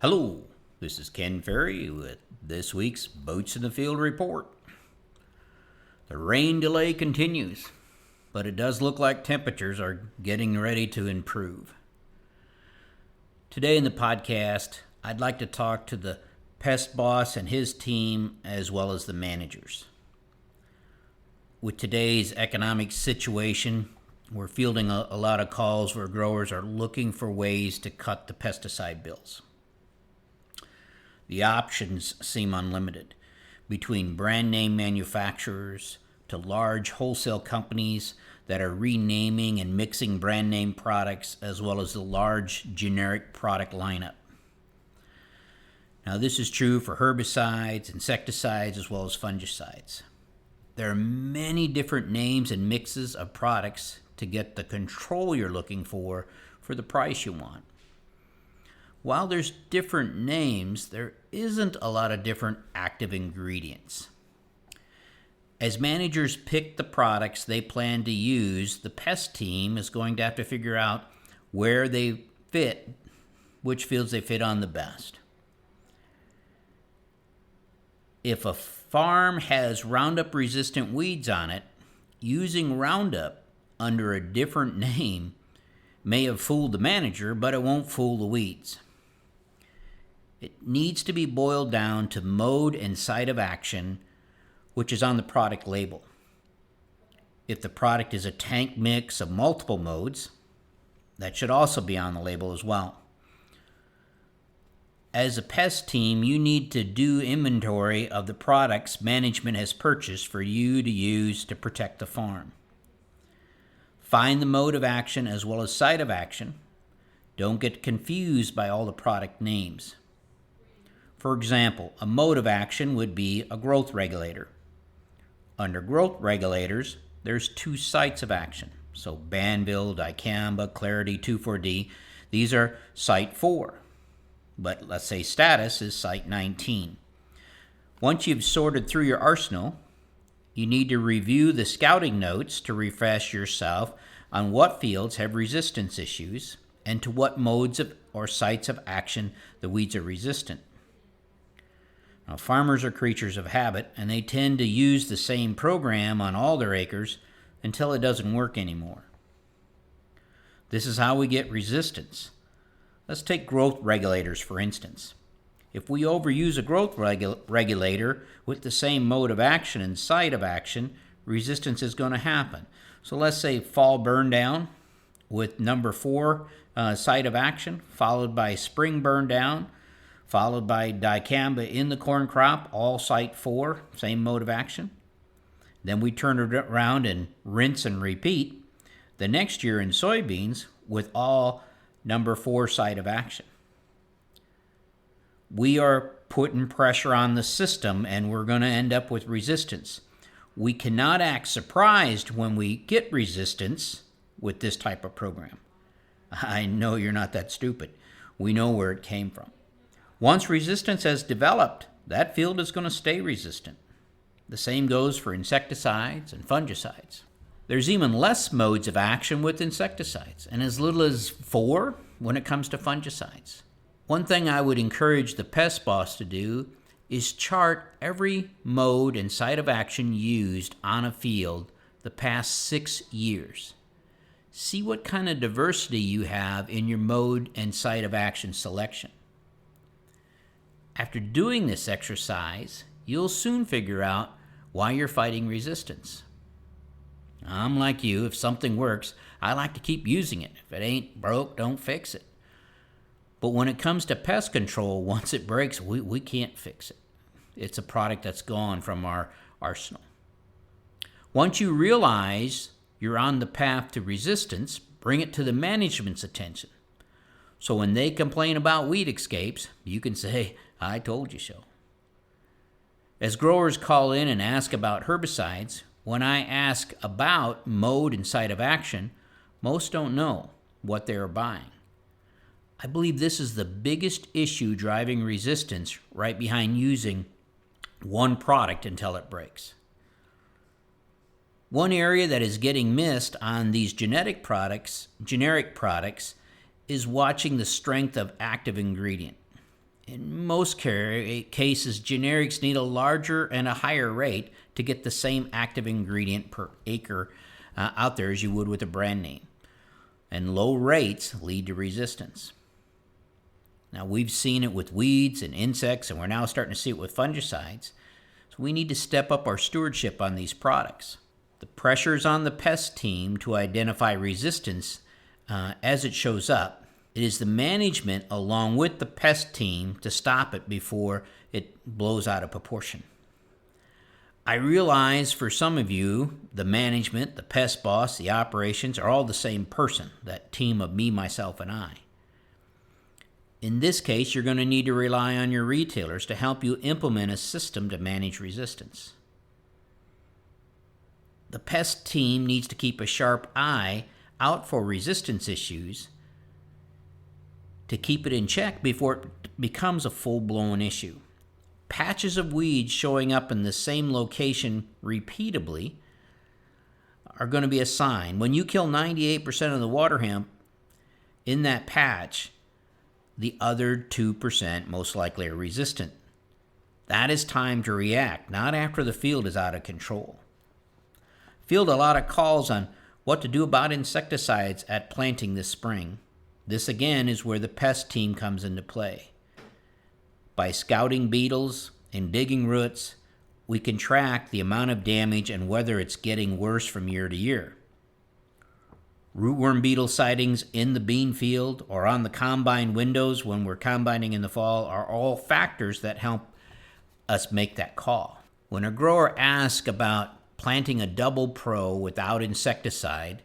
Hello, this is Ken Ferry with this week's Boats in the Field report. The rain delay continues, but it does look like temperatures are getting ready to improve. Today in the podcast, I'd like to talk to the pest boss and his team as well as the managers. With today's economic situation, we're fielding a lot of calls where growers are looking for ways to cut the pesticide bills. The options seem unlimited, between brand name manufacturers to large wholesale companies that are renaming and mixing brand name products, as well as the large generic product lineup. Now, this is true for herbicides, insecticides, as well as fungicides. There are many different names and mixes of products to get the control you're looking for the price you want. While there's different names, there isn't a lot of different active ingredients. As managers pick the products they plan to use, the pest team is going to have to figure out where they fit, which fields they fit on the best. If a farm has Roundup-resistant weeds on it, using Roundup under a different name may have fooled the manager, but it won't fool the weeds. It needs to be boiled down to mode and site of action, which is on the product label. If the product is a tank mix of multiple modes, that should also be on the label as well. As a pest team, you need to do inventory of the products management has purchased for you to use to protect the farm. Find the mode of action as well as site of action. Don't get confused by all the product names. For example, a mode of action would be a growth regulator. Under growth regulators, there's two sites of action. So Banville, Dicamba, Clarity 2,4-D, these are site 4. But let's say status is site 19. Once you've sorted through your arsenal, you need to review the scouting notes to refresh yourself on what fields have resistance issues and to what modes or sites of action the weeds are resistant. Now, farmers are creatures of habit, and they tend to use the same program on all their acres until it doesn't work anymore. This is how we get resistance. Let's take growth regulators, for instance. If we overuse a growth regulator with the same mode of action and site of action, resistance is going to happen. So let's say fall burn down with number 4 site of action, followed by spring burn down, followed by dicamba in the corn crop, all site 4, same mode of action. Then we turn it around and rinse and repeat the next year in soybeans with all number 4 site of action. We are putting pressure on the system, and we're going to end up with resistance. We cannot act surprised when we get resistance with this type of program. I know you're not that stupid. We know where it came from. Once resistance has developed, that field is going to stay resistant. The same goes for insecticides and fungicides. There's even less modes of action with insecticides, and as little as 4 when it comes to fungicides. One thing I would encourage the pest boss to do is chart every mode and site of action used on a field the past 6 years. See what kind of diversity you have in your mode and site of action selection. After doing this exercise, you'll soon figure out why you're fighting resistance. I'm like you. If something works, I like to keep using it. If it ain't broke, don't fix it. But when it comes to pest control, once it breaks, we can't fix it. It's a product that's gone from our arsenal. Once you realize you're on the path to resistance, bring it to the management's attention. So when they complain about weed escapes, you can say, I told you so. As growers call in and ask about herbicides, when I ask about mode and site of action, most don't know what they are buying. I believe this is the biggest issue driving resistance, right behind using one product until it breaks. One area that is getting missed on these generic products, is watching the strength of active ingredient. In most cases, generics need a larger and a higher rate to get the same active ingredient per acre out there as you would with a brand name. And low rates lead to resistance. Now, we've seen it with weeds and insects, and we're now starting to see it with fungicides. So we need to step up our stewardship on these products. The pressures on the pest team to identify resistance as it shows up. It is the management along with the pest team to stop it before it blows out of proportion. I realize for some of you, the management, the pest boss, the operations are all the same person, that team of me, myself, and I. In this case, you're going to need to rely on your retailers to help you implement a system to manage resistance. The pest team needs to keep a sharp eye out for resistance issues to keep it in check before it becomes a full-blown issue. Patches of weeds showing up in the same location repeatedly are going to be a sign. When you kill 98% of the water hemp in that patch, the other 2% most likely are resistant. That is time to react, not after the field is out of control. Field a lot of calls on what to do about insecticides at planting this spring. This again is where the pest team comes into play. By scouting beetles and digging roots, we can track the amount of damage and whether it's getting worse from year to year. Rootworm beetle sightings in the bean field or on the combine windows when we're combining in the fall are all factors that help us make that call. When a grower asks about planting a double pro without insecticide,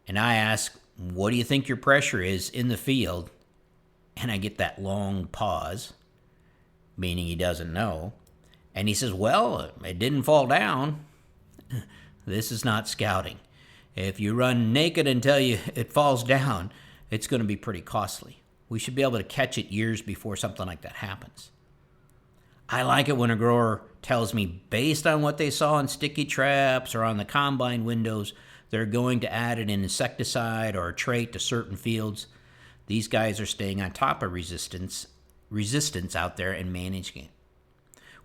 and I ask, what do you think your pressure is in the field? And I get that long pause, meaning he doesn't know. And he says, well, it didn't fall down. This is not scouting. If you run naked until it falls down, it's going to be pretty costly. We should be able to catch it years before something like that happens. I like it when a grower tells me, based on what they saw in sticky traps or on the combine windows, they're going to add an insecticide or a trait to certain fields. These guys are staying on top of resistance out there and managing it.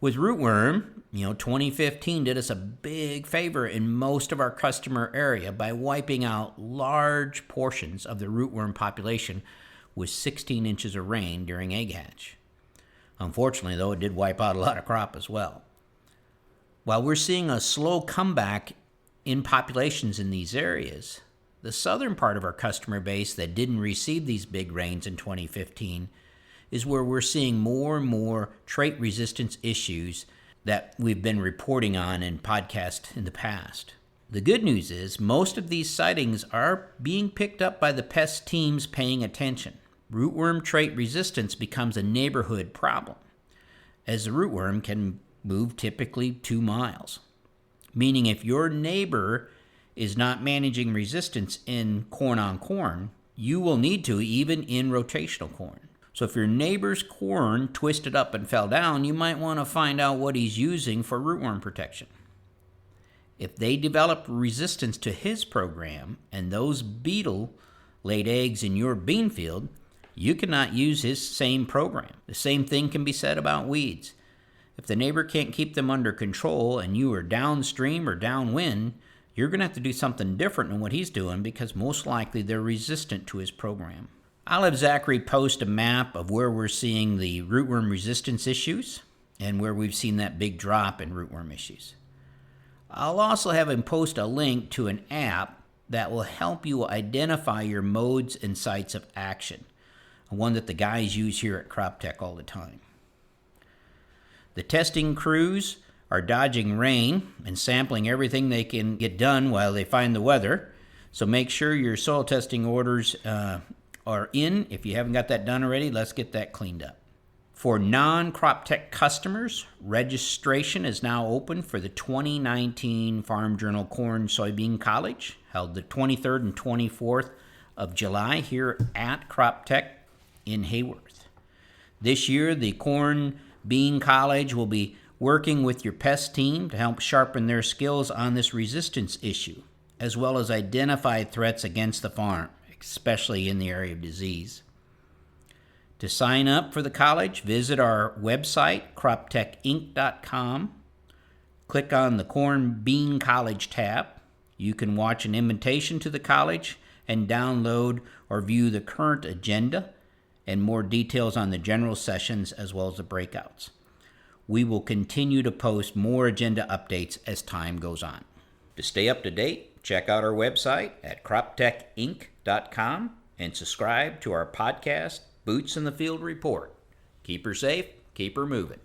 With rootworm, 2015 did us a big favor in most of our customer area by wiping out large portions of the rootworm population with 16 inches of rain during egg hatch. Unfortunately, though, it did wipe out a lot of crop as well. While we're seeing a slow comeback in populations in these areas, the southern part of our customer base that didn't receive these big rains in 2015 is where we're seeing more and more trait resistance issues that we've been reporting on in podcasts in the past. The good news is most of these sightings are being picked up by the pest teams paying attention. Rootworm trait resistance becomes a neighborhood problem, as the rootworm can move typically 2 miles. Meaning if your neighbor is not managing resistance in corn on corn, you will need to even in rotational corn. So if your neighbor's corn twisted up and fell down, you might want to find out what he's using for rootworm protection. If they develop resistance to his program and those beetle laid eggs in your bean field, you cannot use his same program. The same thing can be said about weeds. If the neighbor can't keep them under control and you are downstream or downwind, you're going to have to do something different than what he's doing because most likely they're resistant to his program. I'll have Zachary post a map of where we're seeing the rootworm resistance issues and where we've seen that big drop in rootworm issues. I'll also have him post a link to an app that will help you identify your modes and sites of action, one that the guys use here at Crop Tech all the time. The testing crews are dodging rain and sampling everything they can get done while they find the weather, so make sure your soil testing orders are in. If you haven't got that done already, let's get that cleaned up. For non-Crop Tech customers, registration is now open for the 2019 Farm Journal Corn Soybean College, held the 23rd and 24th of July here at Crop Tech in Hayworth. This year, the Corn Bean College will be working with your pest team to help sharpen their skills on this resistance issue, as well as identify threats against the farm, especially in the area of disease. To sign up for the college, visit our website, croptechinc.com. Click on the Corn Bean College tab. You can watch an invitation to the college and download or view the current agenda and more details on the general sessions as well as the breakouts. We will continue to post more agenda updates as time goes on. To stay up to date, check out our website at croptechinc.com and subscribe to our podcast, Boots in the Field Report. Keep her safe, keep her moving.